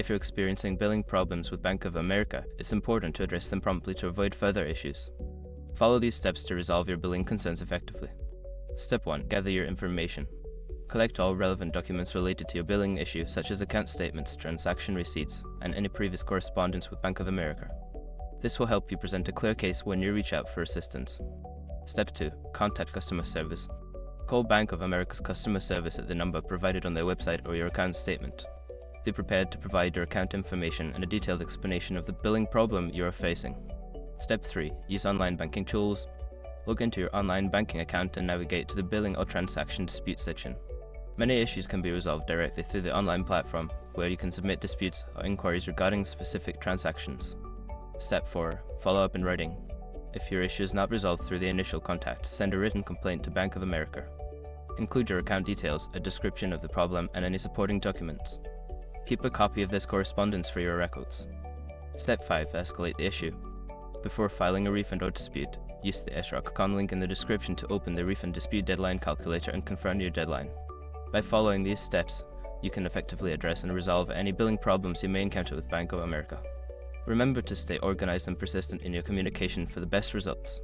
If you're experiencing billing problems with Bank of America, it's important to address them promptly to avoid further issues. Follow these steps to resolve your billing concerns effectively. Step 1. Gather your information. Collect all relevant documents related to your billing issue, such as account statements, transaction receipts, and any previous correspondence with Bank of America. This will help you present a clear case when you reach out for assistance. Step 2. Contact customer service. Call Bank of America's customer service at the number provided on their website or your account statement. Be prepared to provide your account information and a detailed explanation of the billing problem you are facing. Step 3. Use online banking tools. Log into your online banking account and navigate to the Billing or Transaction Dispute section. Many issues can be resolved directly through the online platform, where you can submit disputes or inquiries regarding specific transactions. Step 4. Follow up in writing. If your issue is not resolved through the initial contact, send a written complaint to Bank of America. Include your account details, a description of the problem, and any supporting documents. Keep a copy of this correspondence for your records. Step 5. Escalate the issue. Before filing a refund or dispute, use the SROC.com link in the description to open the refund dispute deadline calculator and confirm your deadline. By following these steps, you can effectively address and resolve any billing problems you may encounter with Bank of America. Remember to stay organized and persistent in your communication for the best results.